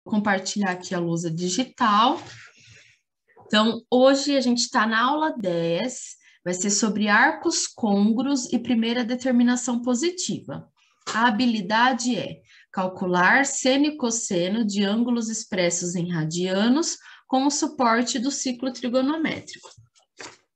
compartilhar aqui a lousa digital. Então, hoje a gente está na aula 10, vai ser sobre arcos côngruos e primeira determinação positiva. A habilidade é calcular seno e cosseno de ângulos expressos em radianos com o suporte do ciclo trigonométrico.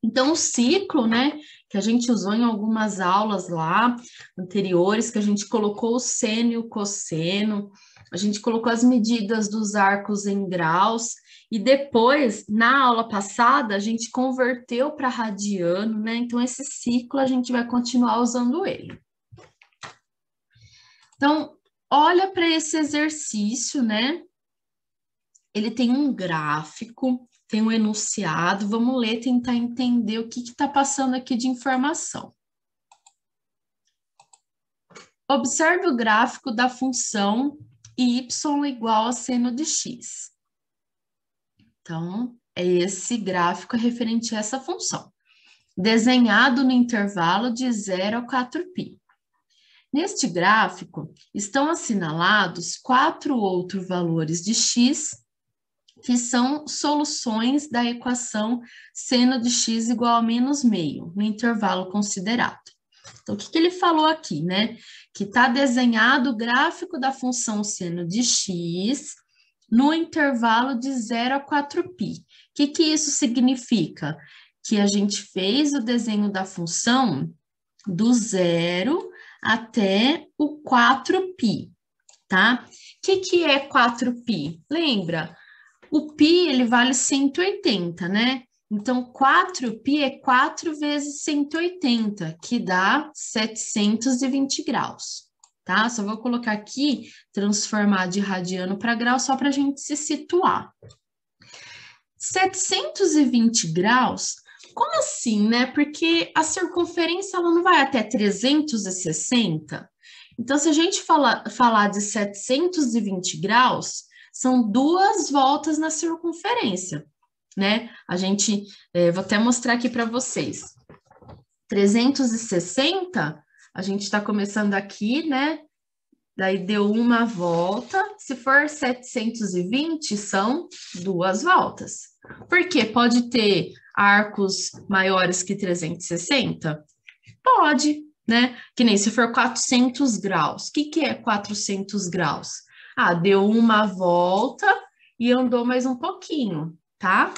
Então, o ciclo, né, que a gente usou em algumas aulas lá anteriores, que a gente colocou o seno e o cosseno, a gente colocou as medidas dos arcos em graus, e depois, na aula passada, a gente converteu para radiano, né? Então, esse ciclo a gente vai continuar usando ele. Então, olha para esse exercício, né? Ele tem um gráfico, tem um enunciado, vamos ler, tentar entender o que está passando aqui de informação. Observe o gráfico da função y igual a seno de x. Então, é esse gráfico referente a essa função, desenhado no intervalo de 0 a 4π. Neste gráfico, estão assinalados 4 outros valores de x, que são soluções da equação seno de x igual a menos meio, no intervalo considerado. Então, o que ele falou aqui, né? Que está desenhado o gráfico da função seno de x no intervalo de 0 a 4π. O que isso significa? Que a gente fez o desenho da função do 0 até o 4π, tá? O que é 4π? Lembra? O π, ele vale 180, né? Então, 4π é 4 vezes 180, que dá 720 graus, tá? Só vou colocar aqui, transformar de radiano para grau, só para a gente se situar. 720 graus, como assim, né? Porque a circunferência, ela não vai até 360. Então, se a gente falar de 720 graus, são 2 voltas na circunferência, né? A gente, vou até mostrar aqui para vocês. 360, a gente está começando aqui, né? Daí deu uma volta. Se for 720, são 2 voltas. Por quê? Pode ter arcos maiores que 360? Pode, né? Que nem se for 400 graus. O que é 400 graus? Ah, deu uma volta e andou mais um pouquinho, tá?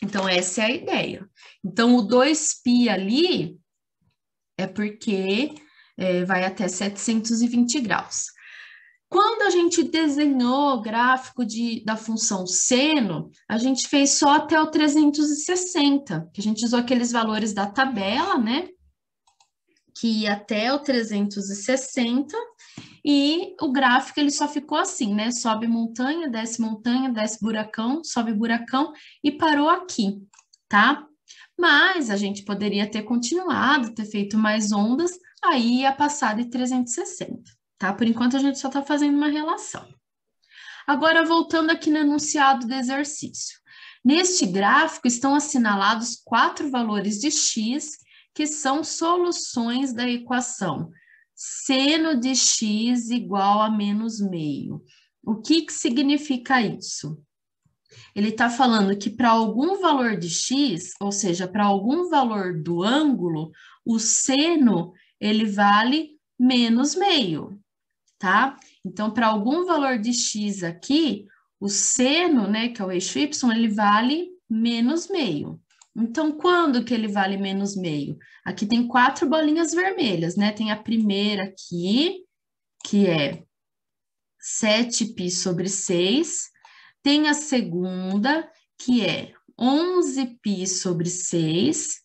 Então, essa é a ideia. Então, o 2π ali é porque vai até 720 graus. Quando a gente desenhou o gráfico da função seno, a gente fez só até o 360, que a gente usou aqueles valores da tabela, né? Que ia até o 360, e o gráfico ele só ficou assim, né? Sobe montanha, desce buracão, sobe buracão e parou aqui, tá? Mas a gente poderia ter continuado, ter feito mais ondas, aí ia passar de 360, tá? Por enquanto a gente só está fazendo uma relação. Agora, voltando aqui no enunciado do exercício. Neste gráfico estão assinalados 4 valores de x, que são soluções da equação seno de x igual a menos meio. O que significa isso? Ele está falando que para algum valor de x, ou seja, para algum valor do ângulo, o seno, ele vale menos meio, tá? Então, para algum valor de x aqui, o seno, né, que é o eixo y, ele vale menos meio. Então, quando que ele vale menos meio? Aqui tem 4 bolinhas vermelhas, né? Tem a primeira aqui, que é 7π sobre 6. Tem a segunda, que é 11π sobre 6.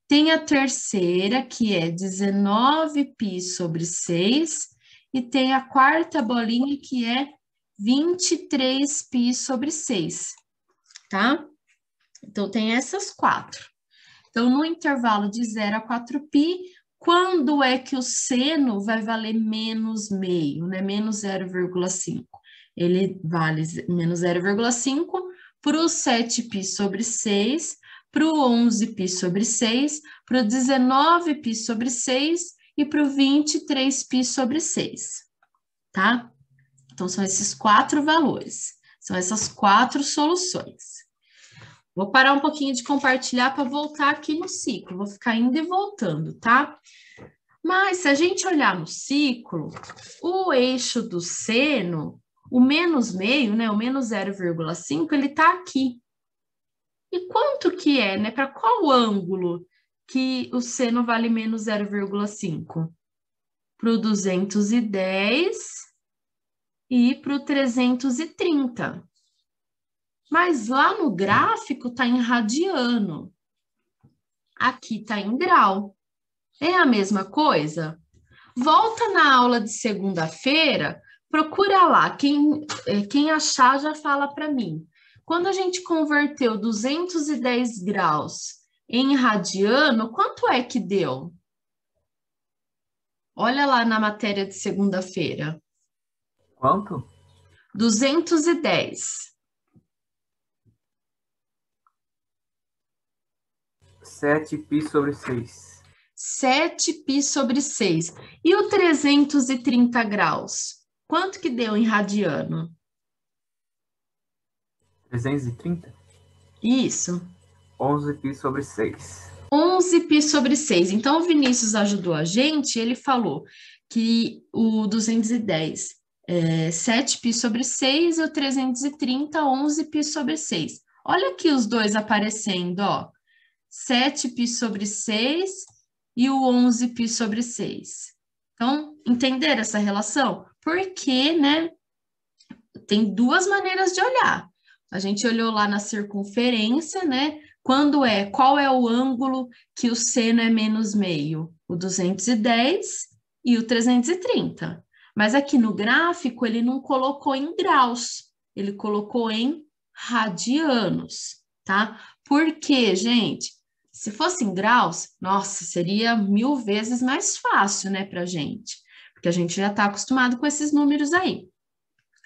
Tem a terceira, que é 19π sobre 6. E tem a quarta bolinha, que é 23π sobre 6, tá? Então, tem essas 4. Então, no intervalo de 0 a 4π, quando é que o seno vai valer menos meio, né? Menos 0,5. Ele vale menos 0,5 para o 7π sobre 6, para o 11π sobre 6, para o 19π sobre 6 e para o 23π sobre 6, tá? Então, são esses 4 valores. São essas 4 soluções. Vou parar um pouquinho de compartilhar para voltar aqui no ciclo. Vou ficar indo e voltando, tá? Mas se a gente olhar no ciclo, o eixo do seno, o menos meio, né? O menos 0,5, ele está aqui. E quanto que é, né? Para qual ângulo que o seno vale menos 0,5? Para o 210 e para o 330. Mas lá no gráfico está em radiano. Aqui está em grau. É a mesma coisa? Volta na aula de segunda-feira, procura lá. Quem achar já fala para mim. Quando a gente converteu 210 graus em radiano, quanto é que deu? Olha lá na matéria de segunda-feira. Quanto? 210. 7π/6. 7π/6. E o 330 graus? Quanto que deu em radiano? 330? Isso. 11π/6. 11π/6. Então, o Vinícius ajudou a gente, ele falou que o 210 é 7π/6 e o 330, 11π/6. Olha aqui os dois aparecendo, ó. 7π/6 e o 11π/6. Então, entenderam essa relação? Porque, né, tem duas maneiras de olhar. A gente olhou lá na circunferência, né? Qual é o ângulo que o seno é menos meio? O 210 e o 330. Mas aqui no gráfico ele não colocou em graus, ele colocou em radianos, tá? Por quê, gente? Se fosse em graus, nossa, seria 1000 vezes mais fácil, né, pra gente, porque a gente já está acostumado com esses números aí.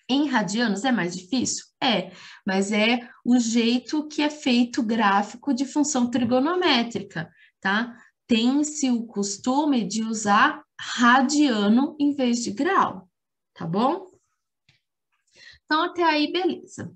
Em radianos é mais difícil? É, mas é o jeito que é feito o gráfico de função trigonométrica, tá? Tem-se o costume de usar radiano em vez de grau, tá bom? Então, até aí, beleza.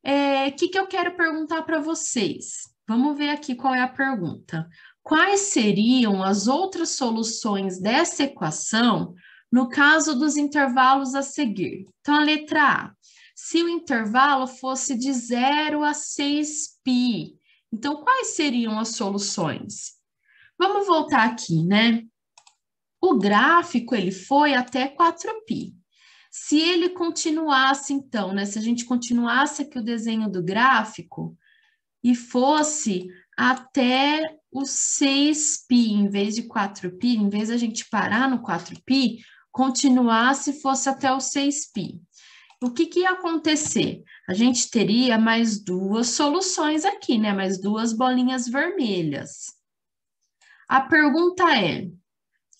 O que eu quero perguntar para vocês? Vamos ver aqui qual é a pergunta. Quais seriam as outras soluções dessa equação no caso dos intervalos a seguir? Então, a letra A. Se o intervalo fosse de 0 a 6π, então quais seriam as soluções? Vamos voltar aqui, né? O gráfico, ele foi até 4π. Se ele continuasse, então, né? Se a gente continuasse aqui o desenho do gráfico e fosse até o 6π, em vez de 4π, em vez de a gente parar no 4π, continuasse e fosse até o 6π. O que ia acontecer? A gente teria mais duas soluções aqui, né? Mais duas bolinhas vermelhas. A pergunta é,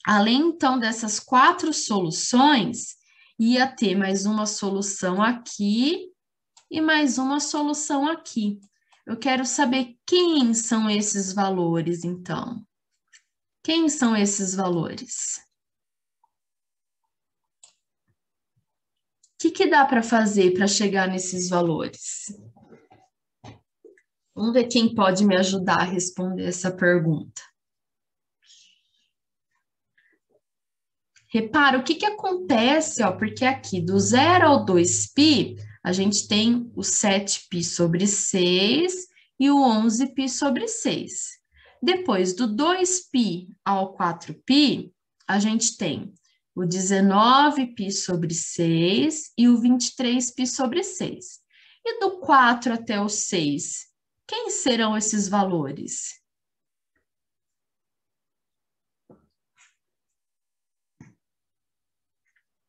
além, então, dessas 4 soluções, ia ter mais uma solução aqui e mais uma solução aqui. Eu quero saber quem são esses valores, então. Quem são esses valores? O que dá para fazer para chegar nesses valores? Vamos ver quem pode me ajudar a responder essa pergunta. Repara, o que acontece, ó, porque aqui do 0 ao 2π, a gente tem o 7π/6 e o 11π/6. Depois, do 2π ao 4π, a gente tem o 19π/6 e o 23π/6. E do 4 até o 6, quem serão esses valores?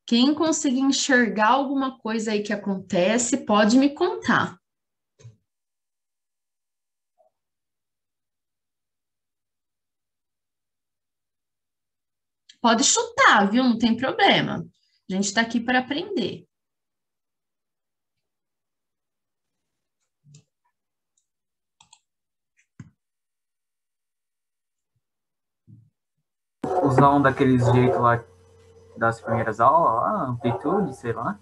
Quem conseguir enxergar alguma coisa aí que acontece, pode me contar. Pode chutar, viu? Não tem problema. A gente está aqui para aprender. Usar um daqueles jeitos lá das primeiras aulas, lá, amplitude, sei lá.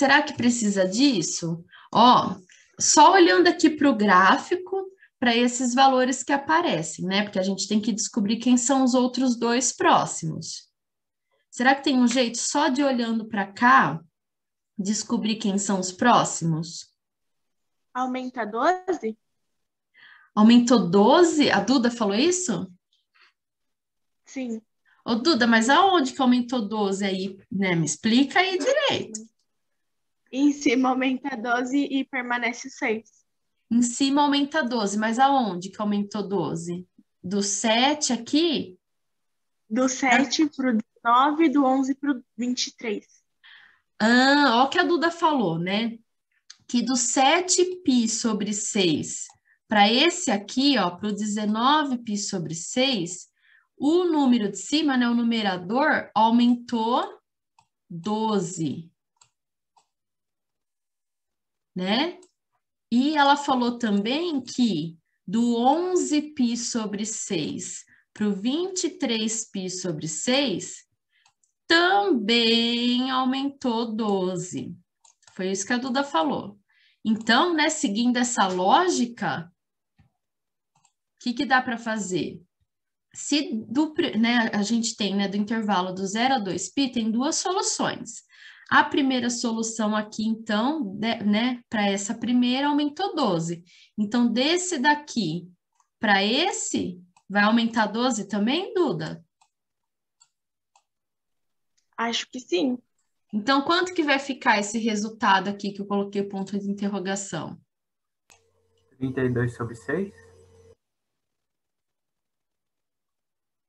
será que precisa disso? Ó, só olhando aqui para o gráfico, para esses valores que aparecem, né? Porque a gente tem que descobrir quem são os outros dois próximos. Será que tem um jeito só de olhando para cá, descobrir quem são os próximos? Aumenta 12? Aumentou 12? A Duda falou isso? Sim. Ô, Duda, mas aonde que aumentou 12 aí, né? Me explica aí direito. Em cima aumenta 12 e permanece 6. Em cima aumenta 12, mas aonde que aumentou 12? Do 7 aqui? Do 7 pro 19, do 11 pro 23. Ah, ó o que a Duda falou, né? Que do 7π sobre 6 para esse aqui, ó, para o 19π sobre 6, o número de cima, né, o numerador, aumentou 12, né? E ela falou também que do 11π sobre 6 para o 23π sobre 6, também aumentou 12. Foi isso que a Duda falou. Então, né, seguindo essa lógica, o que dá para fazer? Se né, a gente tem, né, do intervalo do 0 a 2π, tem duas soluções. A primeira solução aqui, então, né, para essa primeira, aumentou 12. Então, desse daqui para esse, vai aumentar 12 também, Duda? Acho que sim. Então, quanto que vai ficar esse resultado aqui que eu coloquei ponto de interrogação? 32 sobre 6?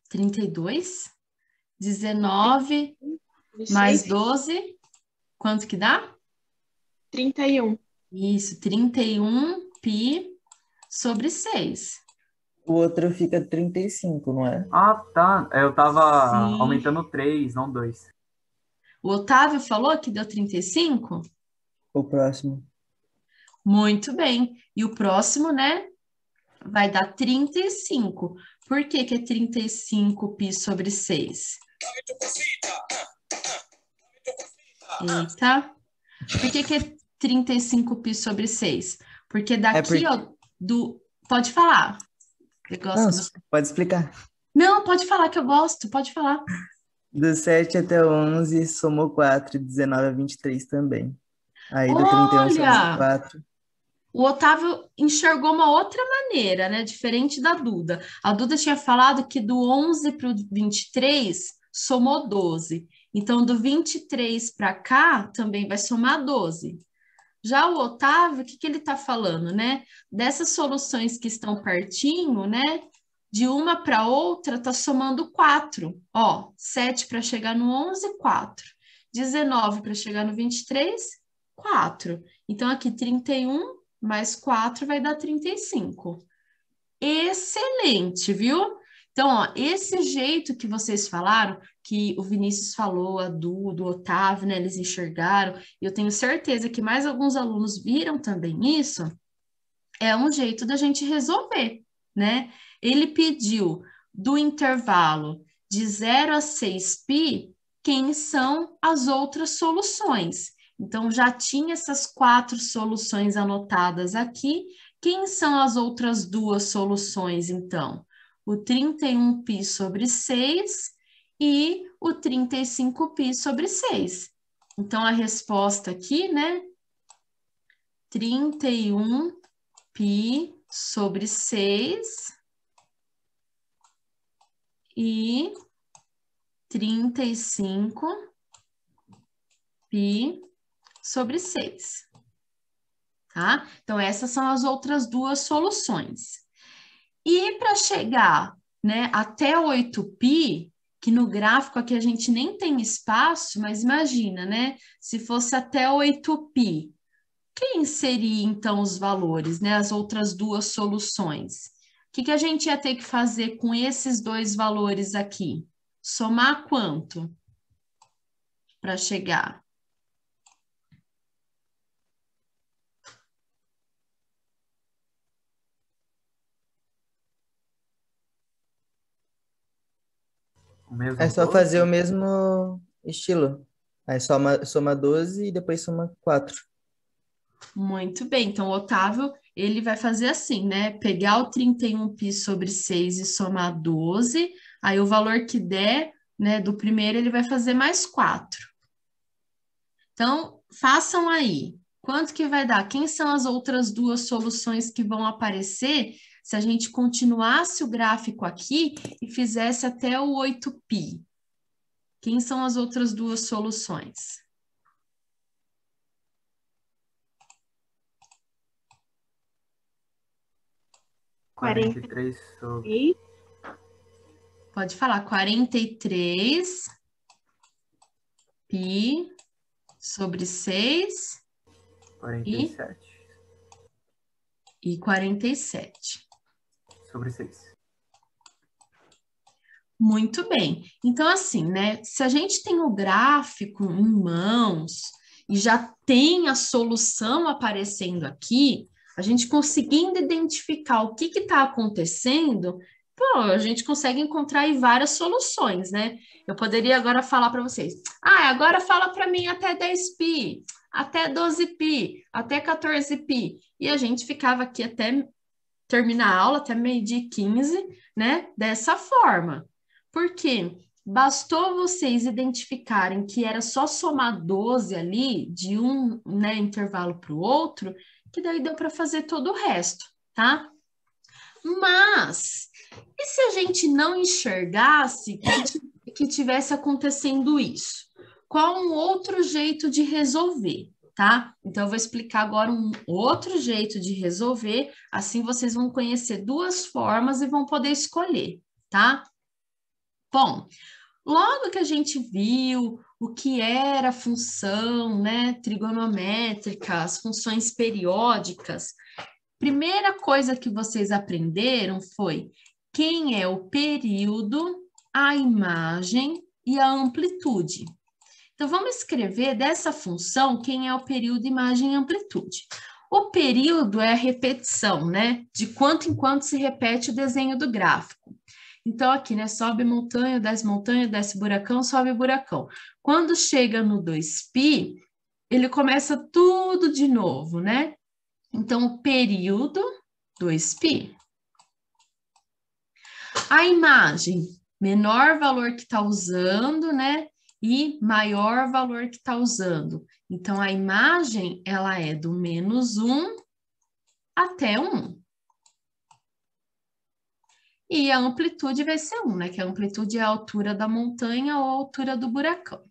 32? 19 mais 6, 12, quanto que dá? 31. Isso, 31π sobre 6. O outro fica 35, não é? Ah, tá. Eu tava Sim. aumentando 3, não 2. O Otávio falou que deu 35? O próximo. Muito bem. E o próximo, né, vai dar 35. Por que que é 35π sobre 6? Eita. Por que que é 35π sobre 6? Porque daqui, ó, Pode falar. Eu gosto Não, que você... pode explicar. Não, pode falar que eu gosto, pode falar. Do 7 até o 11, somou 4, 19 a 23 também. Aí do 31 somou Olha, 4. o Otávio enxergou uma outra maneira, né? Diferente da Duda. A Duda tinha falado que do 11 para o 23 somou 12. Então, do 23 para cá também vai somar 12. Já o Otávio, o que ele está falando, né? Dessas soluções que estão pertinho, né? De uma para outra, está somando 4. Ó, 7 para chegar no 11, 4. 19 para chegar no 23, 4. Então, aqui 31 mais 4 vai dar 35. Excelente, viu? Então, ó, esse jeito que vocês falaram, que o Vinícius falou, a Du, do Otávio, né? Eles enxergaram, e eu tenho certeza que mais alguns alunos viram também isso, é um jeito da gente resolver, né? Ele pediu do intervalo de 0 a 6π, quem são as outras soluções. Então, já tinha essas 4 soluções anotadas aqui. Quem são as outras duas soluções, então? O 31π sobre 6 e o 35π sobre 6. Então, a resposta aqui, né? 31π sobre 6 e 35π sobre 6, tá? Então, essas são as outras duas soluções. E para chegar, né, até 8π, que no gráfico aqui a gente nem tem espaço, mas imagina, né? Se fosse até 8π, quem seriam então os valores, né? As outras duas soluções? O que a gente ia ter que fazer com esses dois valores aqui? Somar quanto para chegar? O mesmo É só 12? fazer o mesmo estilo. Aí soma 12 e depois soma 4. Muito bem, então o Otávio, ele vai fazer assim, né? Pegar o 31π sobre 6 e somar 12, aí o valor que der, né, do primeiro, ele vai fazer mais 4. Então, façam aí. Quanto que vai dar? Quem são as outras duas soluções que vão aparecer se a gente continuasse o gráfico aqui e fizesse até o 8π? Quem são as outras duas soluções? Quarenta 43 sobre... e Pode falar, 43π sobre 6 47 e 47. sobre 6. Muito bem. Então, assim, né? Se a gente tem o gráfico em mãos e já tem a solução aparecendo aqui, a gente conseguindo identificar o que está acontecendo, pô, a gente consegue encontrar aí várias soluções, né? Eu poderia agora falar para vocês, agora fala para mim até 10π, até 12π, até 14π. E a gente ficava aqui até terminar a aula, até meio-dia e 15, né? Dessa forma. Por quê? Bastou vocês identificarem que era só somar 12 ali, de um, né, intervalo para o outro, que daí deu para fazer todo o resto, tá? Mas, e se a gente não enxergasse que tivesse acontecendo isso? Qual um outro jeito de resolver, tá? Então, eu vou explicar agora um outro jeito de resolver, assim vocês vão conhecer duas formas e vão poder escolher, tá? Bom, logo que a gente viu o que era a função, né, trigonométrica, as funções periódicas, primeira coisa que vocês aprenderam foi quem é o período, a imagem e a amplitude. Então, vamos escrever dessa função quem é o período, imagem e amplitude. O período é a repetição, né, de quanto em quanto se repete o desenho do gráfico. Então, aqui, né, sobe montanha, desce buracão, sobe buracão. Quando chega no 2π, ele começa tudo de novo, né? Então, o período, 2π. A imagem, menor valor que está usando, né? E maior valor que está usando. Então, a imagem, ela é do -1 até 1. E a amplitude vai ser 1, né? Que a amplitude é a altura da montanha ou a altura do buracão.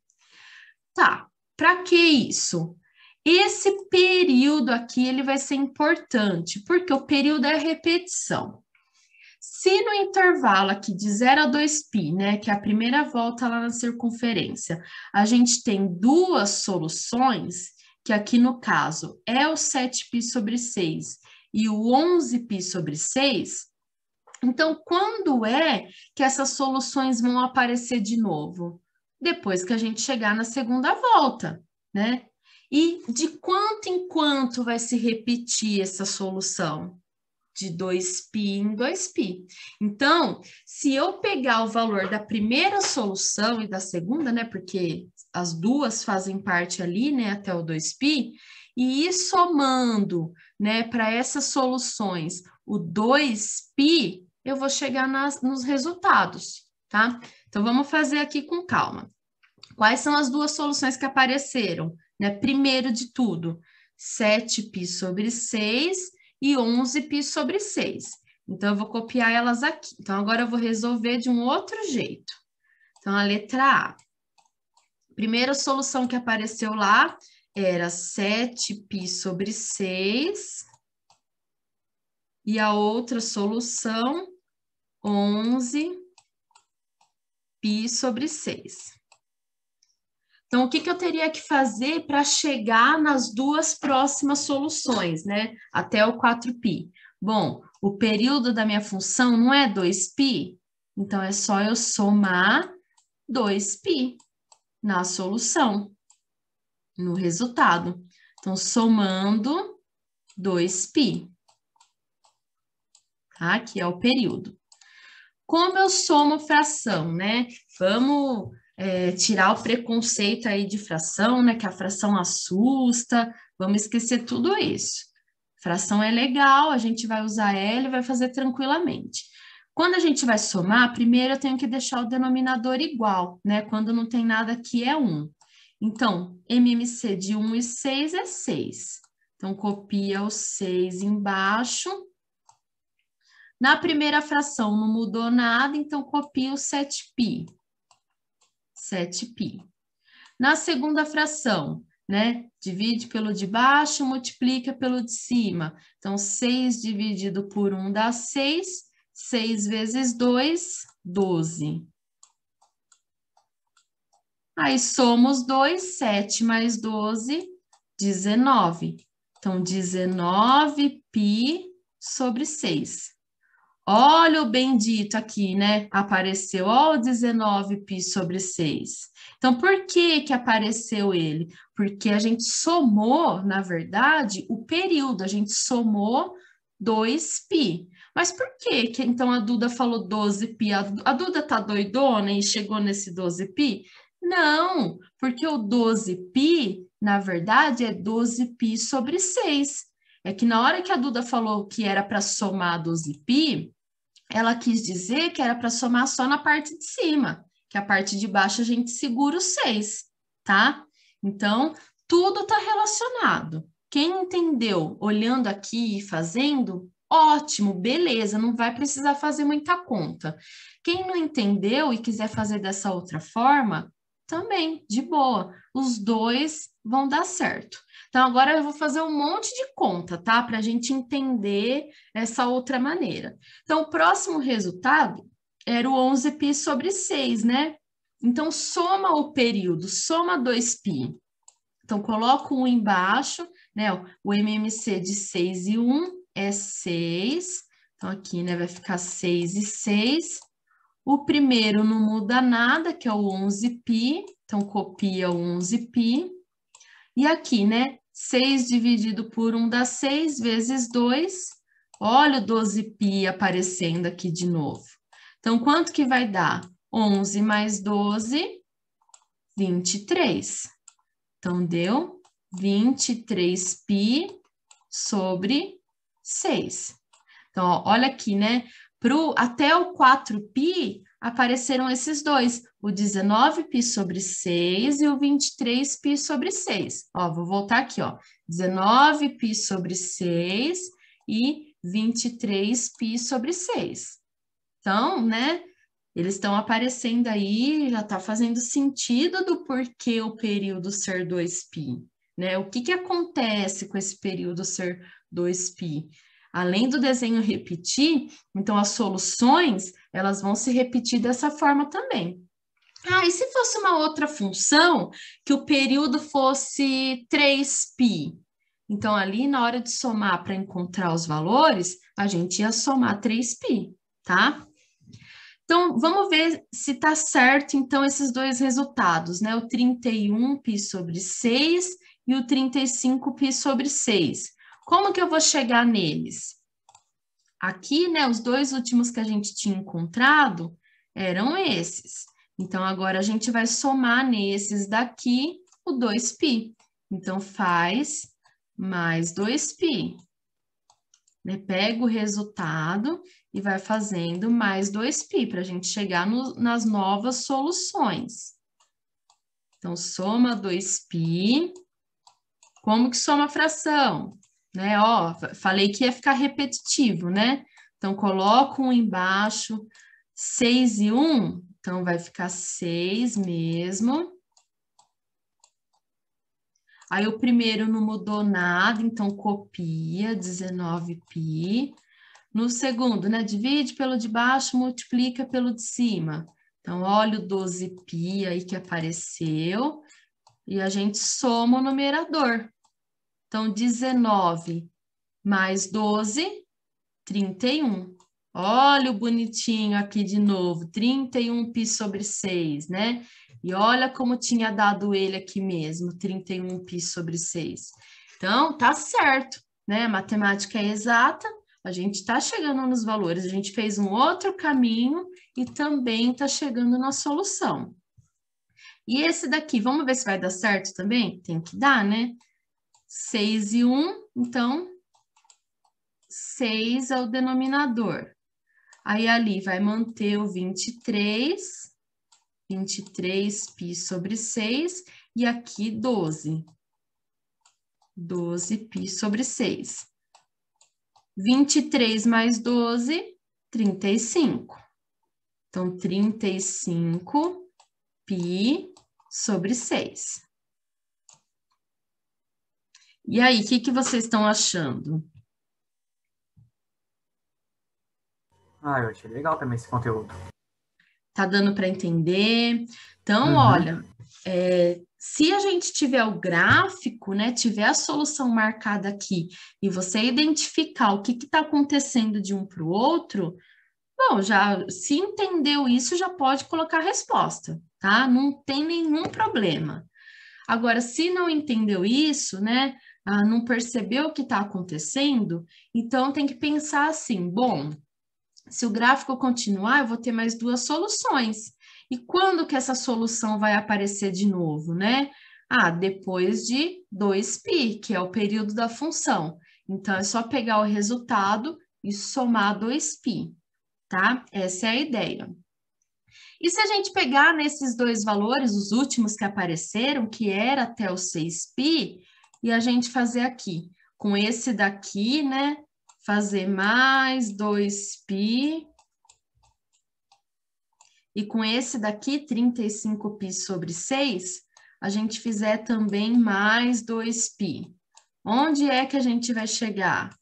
Tá, para que isso? Esse período aqui, ele vai ser importante, porque o período é a repetição. Se no intervalo aqui de 0 a 2π, né, que é a primeira volta lá na circunferência, a gente tem duas soluções, que aqui no caso é o 7π sobre 6 e o 11π sobre 6, então, quando é que essas soluções vão aparecer de novo? Depois que a gente chegar na segunda volta, né? E de quanto em quanto vai se repetir essa solução? De 2π em 2π. Então, se eu pegar o valor da primeira solução e da segunda, né? Porque as duas fazem parte ali, né? Até o 2π, e ir somando, né? Para essas soluções, o 2π, eu vou chegar nos resultados, tá? Então, vamos fazer aqui com calma. Quais são as duas soluções que apareceram? Né? Primeiro de tudo, 7π sobre 6 e 11π sobre 6. Então, eu vou copiar elas aqui. Então, agora eu vou resolver de um outro jeito. Então, a letra A. Primeira solução que apareceu lá era 7π sobre 6. E a outra solução, 11π sobre 6. Então, o que eu teria que fazer para chegar nas duas próximas soluções, né? Até o 4π. Bom, o período da minha função não é 2π? Então, é só eu somar 2π na solução, no resultado. Então, somando 2π. Tá? Aqui é o período. Como eu somo fração, né? Vamos tirar o preconceito aí de fração, né? Que a fração assusta, vamos esquecer tudo isso. Fração é legal, a gente vai usar ela e vai fazer tranquilamente. Quando a gente vai somar, primeiro eu tenho que deixar o denominador igual, né? Quando não tem nada aqui é 1. Então, MMC de 1 e 6 é 6. Então, copia o 6 embaixo. Na primeira fração não mudou nada, então copia o 7π. 7π. Na segunda fração, né? Divide pelo de baixo, multiplica pelo de cima. Então, 6 dividido por 1 dá 6. 6 vezes 2, 12. Aí, somos 2, 7 mais 12, 19. Então, 19π sobre 6. Olha o bendito aqui, né? Apareceu, ó, o 19π sobre 6. Então, por que que apareceu ele? Porque a gente somou, na verdade, o período, a gente somou 2π. Mas por que que então a Duda falou 12π? A Duda tá doidona e chegou nesse 12π? Não, porque o 12π, na verdade, é 12π sobre 6. É que na hora que a Duda falou que era para somar 12π, ela quis dizer que era para somar só na parte de cima, que a parte de baixo a gente segura o 6, tá? Então, tudo está relacionado. Quem entendeu olhando aqui e fazendo, ótimo, beleza, não vai precisar fazer muita conta. Quem não entendeu e quiser fazer dessa outra forma, também, de boa. Os dois vão dar certo. Então, agora eu vou fazer um monte de conta, tá? Para a gente entender essa outra maneira. Então, o próximo resultado era o 11π sobre 6, né? Então, soma o período, soma 2π. Então, coloco 1 embaixo, né? O MMC de 6 e 1 é 6. Então, aqui, né, vai ficar 6 e 6. O primeiro não muda nada, que é o 11π. Então, copia o 11π. E aqui, né? 6 dividido por 1 dá 6, vezes 2. Olha o 12π aparecendo aqui de novo. Então, quanto que vai dar? 11 mais 12, 23. Então, deu 23π sobre 6. Então, ó, olha aqui, né? Até o 4π apareceram esses dois, o 19π sobre 6 e o 23π sobre 6. Ó, vou voltar aqui, ó. 19π sobre 6 e 23π sobre 6. Então, né? Eles estão aparecendo aí, já está fazendo sentido do porquê o período ser 2π, né? O que que acontece com esse período ser 2π? Além do desenho repetir, então as soluções, elas vão se repetir dessa forma também. Ah, e se fosse uma outra função, que o período fosse 3π? Então, ali na hora de somar para encontrar os valores, a gente ia somar 3π, tá? Então, vamos ver se está certo, então, esses dois resultados, né? O 31π sobre 6 e o 35π sobre 6. Como que eu vou chegar neles? Aqui, né, os dois últimos que a gente tinha encontrado eram esses. Então, agora a gente vai somar nesses daqui o 2π. Então, faz mais 2π. Né? Pega o resultado e vai fazendo mais 2π para a gente chegar nas novas soluções. Então, soma 2π. Como que soma a fração? Né? Ó, falei que ia ficar repetitivo, né? Então, coloco 1 embaixo, 6 e 1, então vai ficar 6 mesmo. Aí o primeiro não mudou nada, então copia 19π. No segundo, né? Divide pelo de baixo, multiplica pelo de cima. Então, olha o 12π aí que apareceu. E a gente soma o numerador. Então, 19 mais 12, 31. Olha o bonitinho aqui de novo, 31π sobre 6, né? E olha como tinha dado ele aqui mesmo, 31π sobre 6. Então, tá certo, né? A matemática é exata, a gente está chegando nos valores, a gente fez um outro caminho e também está chegando na solução. E esse daqui, vamos ver se vai dar certo também? Tem que dar, né? 6 e 1, então 6 é o denominador. Aí ali vai manter o 23 π sobre 6, e aqui 12 π sobre 6. 23 mais 12, 35. Então, 35 π sobre 6. E aí, o que vocês estão achando? Eu achei legal também esse conteúdo. Tá dando para entender? Então, Uhum. olha, se a gente tiver o gráfico, né, tiver a solução marcada aqui, e você identificar o que está acontecendo de um para o outro, bom, já se entendeu isso, já pode colocar a resposta, tá? Não tem nenhum problema. Agora, se não entendeu isso, né, não percebeu o que está acontecendo, então tem que pensar assim, bom, se o gráfico continuar, eu vou ter mais duas soluções. E quando que essa solução vai aparecer de novo, né? Depois de 2π, que é o período da função. Então, é só pegar o resultado e somar 2π, tá? Essa é a ideia. E se a gente pegar nesses dois valores, os últimos que apareceram, que era até o 6π, e a gente fazer aqui, com esse daqui, né? Fazer mais 2π, e com esse daqui, 35π sobre 6, a gente fizer também mais 2π. Onde é que a gente vai chegar?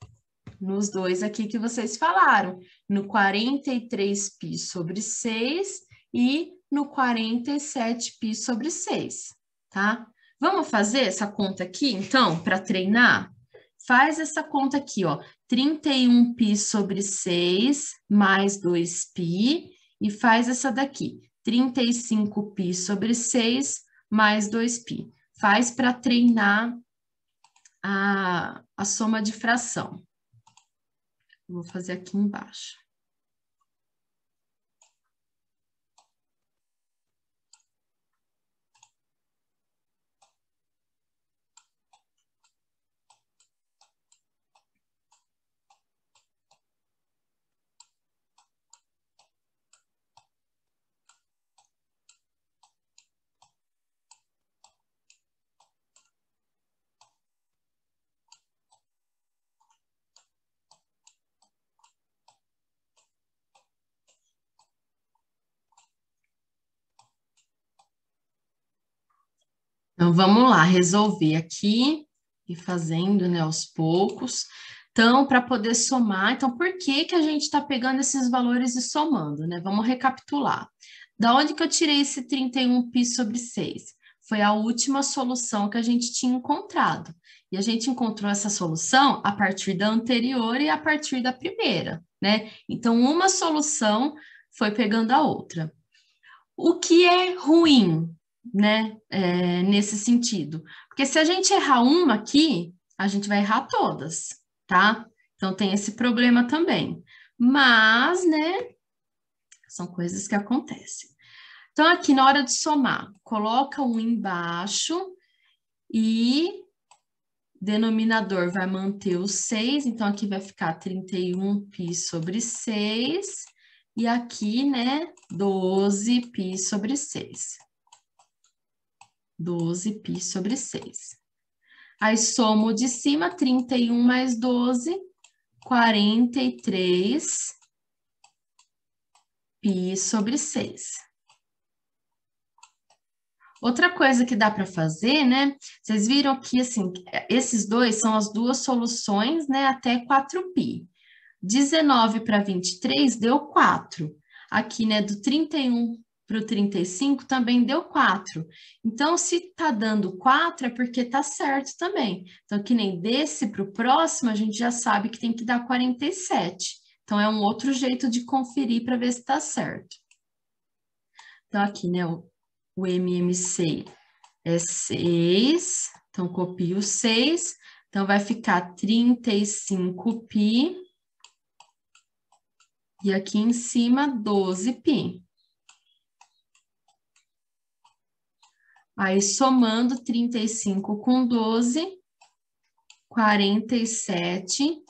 Nos dois aqui que vocês falaram, no 43π sobre 6 e no 47π sobre 6, tá? Vamos fazer essa conta aqui, então, para treinar? Faz essa conta aqui, ó, 31π sobre 6 mais 2π, e faz essa daqui, 35π sobre 6 mais 2π. Faz para treinar a soma de fração. Vou fazer aqui embaixo. Então, vamos lá, resolver aqui e fazendo, né, aos poucos. Então, para poder somar, então, por que que a gente está pegando esses valores e somando, né? Vamos recapitular. Da onde que eu tirei esse 31π sobre 6? Foi a última solução que a gente tinha encontrado. E a gente encontrou essa solução a partir da anterior e a partir da primeira, né? Então, uma solução foi pegando a outra. O que é ruim, né, nesse sentido? Porque se a gente errar uma aqui, a gente vai errar todas, tá? Então, tem esse problema também. Mas, né, são coisas que acontecem. Então, aqui na hora de somar, coloca um embaixo e denominador vai manter o 6, então aqui vai ficar 31π sobre 6, e aqui, né, 12π sobre 6. 12π sobre 6. Aí somo de cima, 31 mais 12, 43π sobre 6. Outra coisa que dá para fazer, né? Vocês viram que, assim, esses dois são as duas soluções, né? Até 4π. 19 para 23 deu 4. Aqui, né, do 31 para o 35 também deu 4. Então, se está dando 4 é porque está certo também. Então, que nem desse para o próximo, a gente já sabe que tem que dar 47. Então, é um outro jeito de conferir para ver se está certo. Então, aqui, né, o MMC é 6. Então, copio o 6. Então, vai ficar 35π. E aqui em cima, 12π. Aí, somando 35 com 12, 47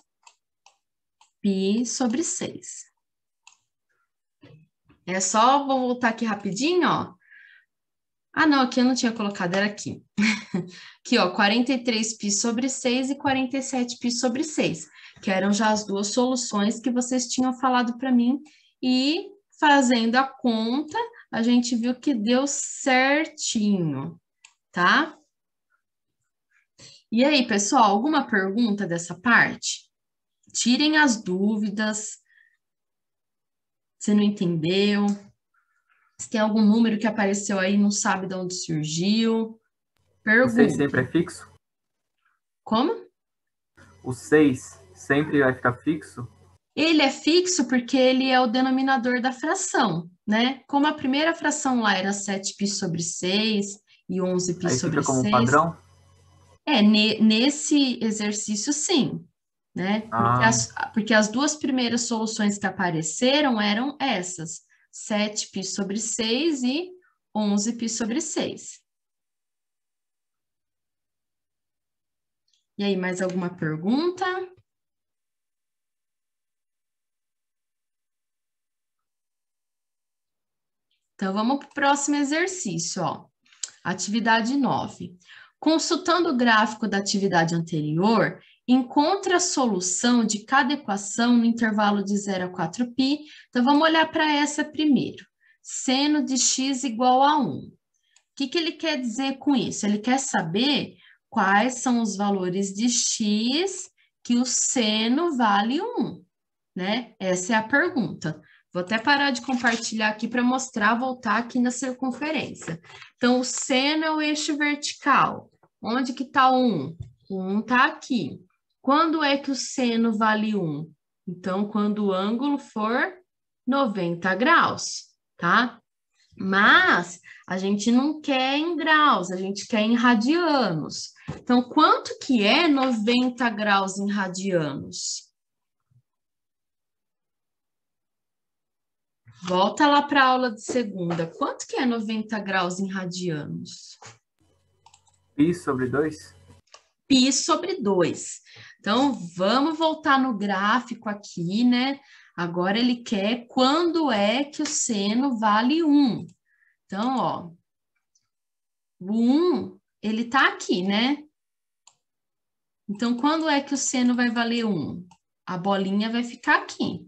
π sobre 6. É só, vou voltar aqui rapidinho, ó. Ah, não, aqui eu não tinha colocado, era aqui. Aqui, ó, 43 π sobre 6 e 47 π sobre 6, que eram já as duas soluções que vocês tinham falado para mim. E fazendo a conta, a gente viu que deu certinho, tá? E aí, pessoal, alguma pergunta dessa parte? Tirem as dúvidas. Você não entendeu? Se tem algum número que apareceu aí, não sabe de onde surgiu? O 6 Pergunta. sempre é fixo? Como? O 6 sempre vai ficar fixo? Ele é fixo porque ele é o denominador da fração, né? Como a primeira fração lá era 7π sobre 6 e 11π Aí sobre fica como 6. padrão? Nesse exercício, sim, né? Porque as duas primeiras soluções que apareceram eram essas, 7π sobre 6 e 11π sobre 6. E aí, mais alguma pergunta? Então, vamos para o próximo exercício, ó. Atividade 9. Consultando o gráfico da atividade anterior, encontre a solução de cada equação no intervalo de 0 a 4π. Então, vamos olhar para essa primeiro. Seno de x igual a 1. O que ele quer dizer com isso? Ele quer saber quais são os valores de x que o seno vale 1, né? Essa é a pergunta. Vou até parar de compartilhar aqui para mostrar, voltar aqui na circunferência. Então, o seno é o eixo vertical. Onde que está o 1? O 1 está aqui. Quando é que o seno vale 1? Então, quando o ângulo for 90 graus, tá? Mas a gente não quer em graus, a gente quer em radianos. Então, quanto que é 90 graus em radianos? Volta lá para a aula de segunda. Quanto que é 90 graus em radianos? Π sobre 2? Π sobre 2. Então, vamos voltar no gráfico aqui, né? Agora ele quer quando é que o seno vale 1. Então, ó, o 1, ele tá aqui, né? Então, quando é que o seno vai valer 1? A bolinha vai ficar aqui.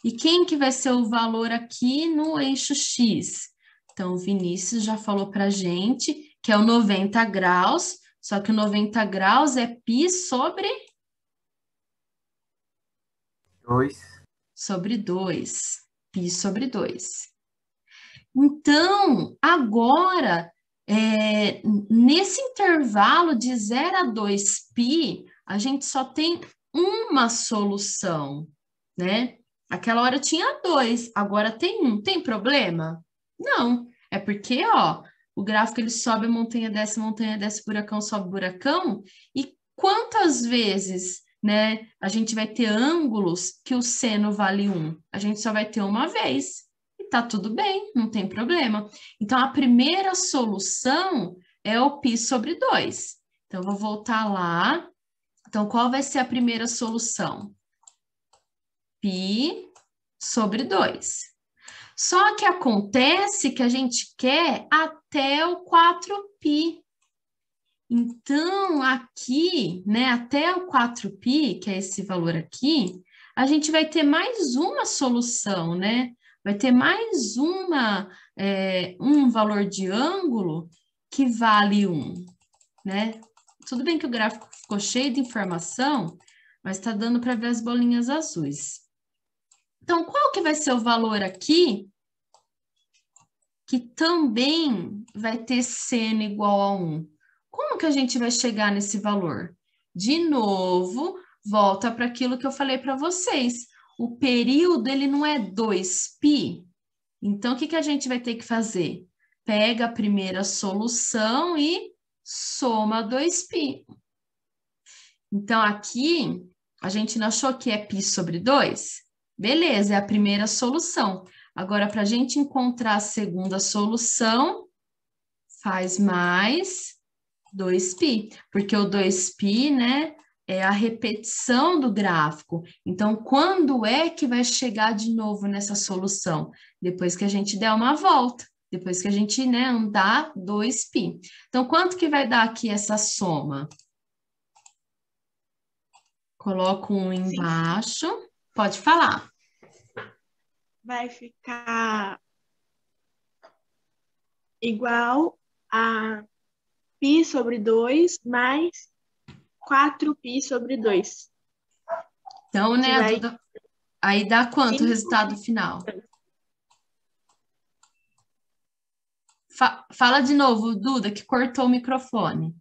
E quem que vai ser o valor aqui no eixo X? Então, o Vinícius já falou para a gente que é o 90 graus, só que o 90 graus é π sobre 2. Sobre 2. Π sobre 2. Então, agora, nesse intervalo de 0 a 2π, a gente só tem uma solução, né? Aquela hora tinha 2, agora tem 1. Tem problema? Não. É porque, ó, o gráfico ele sobe, montanha desce, buracão, sobe, buracão. E quantas vezes, né, a gente vai ter ângulos que o seno vale 1? A gente só vai ter uma vez. E tá tudo bem, não tem problema. Então, a primeira solução é o π sobre 2. Então, eu vou voltar lá. Então, qual vai ser a primeira solução? Π sobre 2. Só que acontece que a gente quer até o 4π. Então, aqui, né, até o 4π, que é esse valor aqui, a gente vai ter mais uma solução, né? Vai ter mais um valor de ângulo que vale 1, né? Tudo bem que o gráfico ficou cheio de informação, mas está dando para ver as bolinhas azuis. Então, qual que vai ser o valor aqui que também vai ter seno igual a 1? Como que a gente vai chegar nesse valor? De novo, volta para aquilo que eu falei para vocês. O período, ele não é 2π. Então, o que a gente vai ter que fazer? Pega a primeira solução e soma 2π. Então, aqui, a gente não achou que é π sobre 2? Beleza, é a primeira solução. Agora, para a gente encontrar a segunda solução, faz mais 2π, porque o 2π, né, é a repetição do gráfico. Então, quando é que vai chegar de novo nessa solução? Depois que a gente der uma volta, depois que a gente, né, andar 2π. Então, quanto que vai dar aqui essa soma? Coloco um embaixo. Pode falar. Vai ficar igual a π sobre 2 mais 4π sobre 2. Então, né, a vai- Duda, aí dá quanto o 5π. resultado final? Fala de novo, Duda, que cortou o microfone.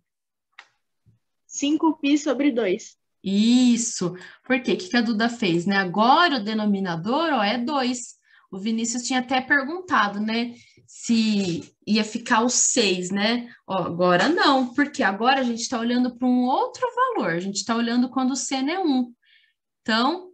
5π sobre 2. Isso. Por quê? O que a Duda fez, né? Agora o denominador, ó, é 2. O Vinícius tinha até perguntado, né, se ia ficar o 6, né? Ó, agora não, porque agora a gente está olhando para um outro valor. A gente está olhando quando o seno é 1. Então,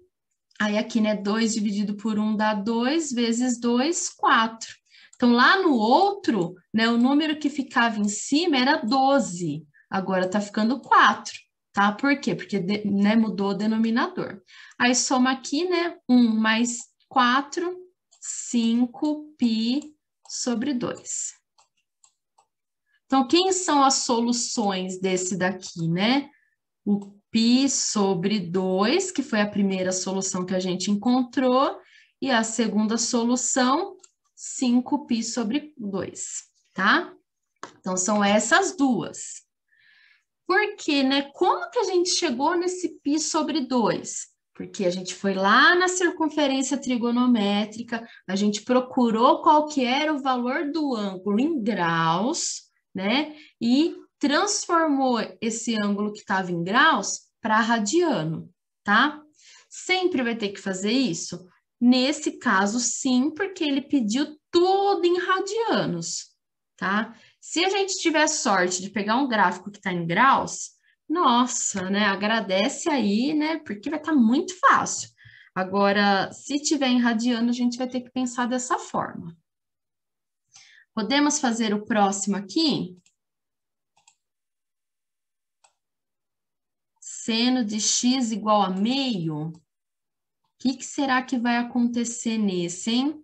aí aqui, né, 2 dividido por 1 dá 2, vezes 2, 4. Então, lá no outro, né, o número que ficava em cima era 12. Agora tá ficando 4, tá? Por quê? Porque, né, mudou o denominador. Aí, soma aqui, né, 1 mais 4, 5π sobre 2. Então, quem são as soluções desse daqui, né? O π sobre 2, que foi a primeira solução que a gente encontrou, e a segunda solução, 5π sobre 2, tá? Então, são essas duas. Por quê, né? Como que a gente chegou nesse π sobre 2? Porque a gente foi lá na circunferência trigonométrica, a gente procurou qual que era o valor do ângulo em graus, né? E transformou esse ângulo que estava em graus para radiano, tá? Sempre vai ter que fazer isso? Nesse caso, sim, porque ele pediu tudo em radianos, tá? Se a gente tiver sorte de pegar um gráfico que está em graus, nossa, né? Agradece aí, né? Porque vai estar muito fácil. Agora, se tiver em radiano, a gente vai ter que pensar dessa forma. Podemos fazer o próximo aqui? Seno de x igual a meio. O que será que vai acontecer nesse, hein?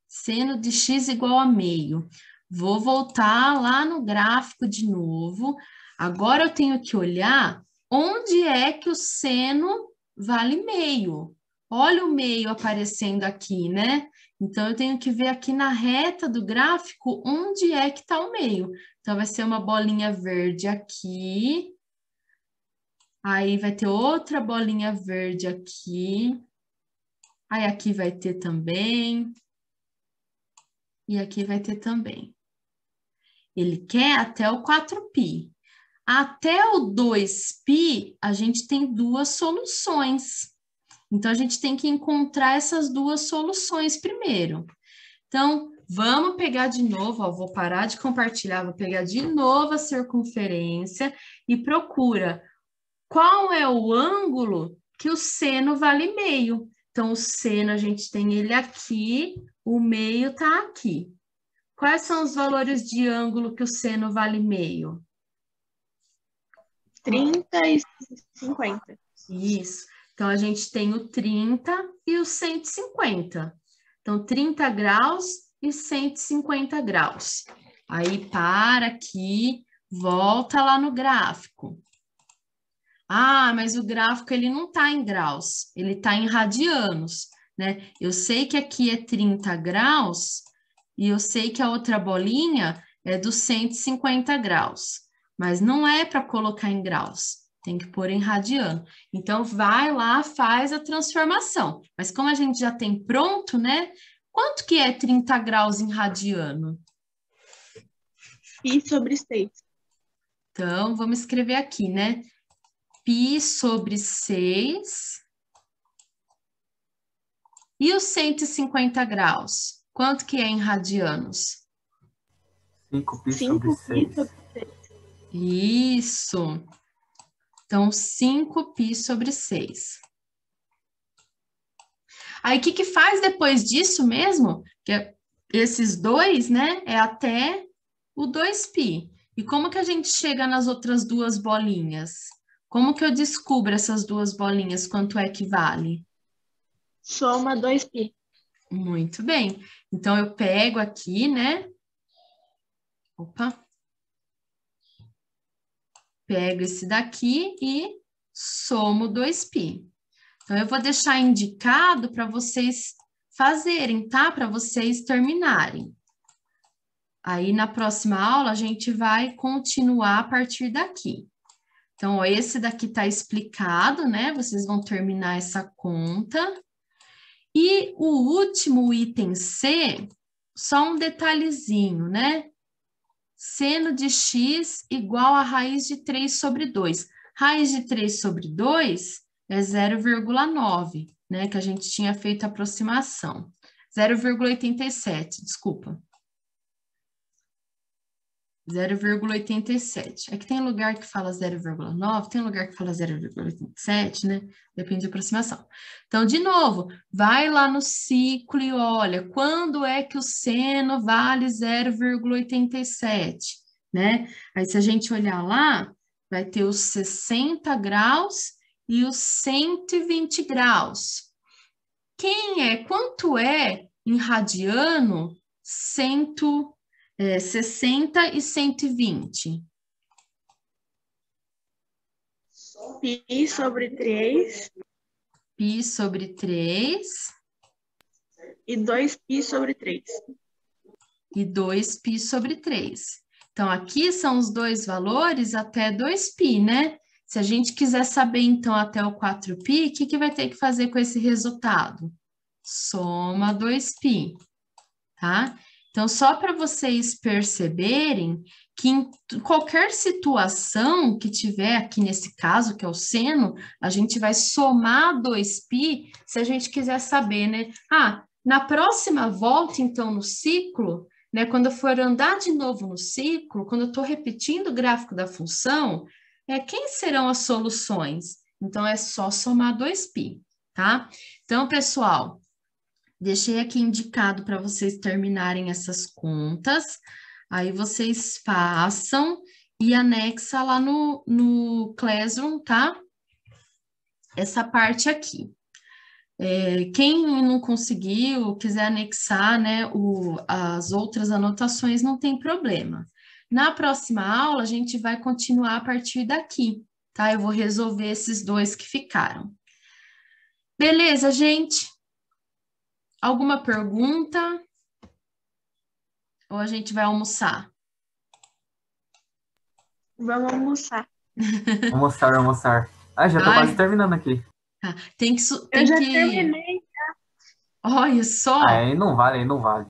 Seno de x igual a meio. Vou voltar lá no gráfico de novo. Agora eu tenho que olhar onde é que o seno vale meio. Olha o meio aparecendo aqui, né? Então, eu tenho que ver aqui na reta do gráfico onde é que está o meio. Então, vai ser uma bolinha verde aqui. Aí, vai ter outra bolinha verde aqui. Aí, aqui vai ter também. E aqui vai ter também. Ele quer até o 4π. Até o 2π, a gente tem duas soluções. Então, a gente tem que encontrar essas duas soluções primeiro. Então, vamos pegar de novo, ó, vou parar de compartilhar, vou pegar de novo a circunferência e procura qual é o ângulo que o seno vale meio. Então, o seno, a gente tem ele aqui, o meio tá aqui. Quais são os valores de ângulo que o seno vale meio? 30 e 50. Isso. Então, a gente tem o 30 e o 150. Então, 30 graus e 150 graus. Aí, para aqui, volta lá no gráfico. Ah, mas o gráfico, ele não está em graus, ele está em radianos, né? Eu sei que aqui é 30 graus e eu sei que a outra bolinha é dos 150 graus, mas não é para colocar em graus, tem que pôr em radiano. Então, vai lá, faz a transformação. Mas como a gente já tem pronto, né? Quanto que é 30 graus em radiano? Π sobre 6. Então, vamos escrever aqui, né? Π sobre 6. E os 150 graus? Quanto que é em radianos? 5π 5π sobre 6. sobre 6. Isso. Então, 5π sobre 6. Aí, o que faz depois disso mesmo? Que esses dois, né, é até o 2π. E como que a gente chega nas outras duas bolinhas? Como que eu descubro essas duas bolinhas, quanto é que vale? Soma 2π. Muito bem. Então, eu pego aqui, né? Opa. Pego esse daqui e somo 2π. Então, eu vou deixar indicado para vocês fazerem, tá? Para vocês terminarem. Aí, na próxima aula, a gente vai continuar a partir daqui. Então, ó, esse daqui está explicado, né? Vocês vão terminar essa conta. E o último item C, só um detalhezinho, né? Seno de x igual a raiz de 3 sobre 2. Raiz de 3 sobre 2 é 0,9, né? Que a gente tinha feito a aproximação. 0,87, desculpa. 0,87. Aqui tem lugar que fala 0,9, tem lugar que fala 0,87, né? Depende da aproximação. Então, de novo, vai lá no ciclo e olha, quando é que o seno vale 0,87, né? Aí, se a gente olhar lá, vai ter os 60 graus e os 120 graus. Quanto é em radiano 60 e 120? Π sobre 3 Π sobre 3 e 2π sobre 3. e 2π sobre 3. Então, aqui são os dois valores até 2π, né? Se a gente quiser saber, então, até o 4π, o que vai ter que fazer com esse resultado? Soma 2π, tá? Então, só para vocês perceberem que em qualquer situação que tiver aqui nesse caso, que é o seno, a gente vai somar 2π se a gente quiser saber, né? Ah, na próxima volta, então, no ciclo, né, quando eu for andar de novo no ciclo, quando eu estou repetindo o gráfico da função, quem serão as soluções? Então, é só somar 2π, tá? Então, pessoal, deixei aqui indicado para vocês terminarem essas contas, aí vocês façam e anexa lá no Classroom, tá? Essa parte aqui. Quem não conseguiu, quiser anexar, né, as outras anotações, não tem problema. Na próxima aula, a gente vai continuar a partir daqui, tá? Eu vou resolver esses dois que ficaram. Beleza, gente? Alguma pergunta? Ou a gente vai almoçar? Vamos almoçar. Almoçar. Ah, já tô quase terminando aqui. Tá. Tem que Eu já terminei. Olha só. Aí não vale, aí não vale.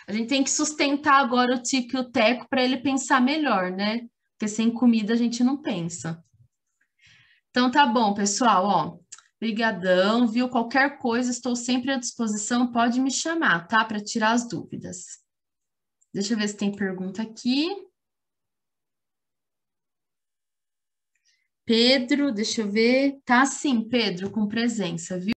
A gente tem que sustentar agora o Tico e o Teco para ele pensar melhor, né? Porque sem comida a gente não pensa. Então tá bom, pessoal, ó. Brigadão, viu? Qualquer coisa, estou sempre à disposição, pode me chamar, tá? Para tirar as dúvidas. Deixa eu ver se tem pergunta aqui. Pedro, deixa eu ver. Tá sim, Pedro, com presença, viu?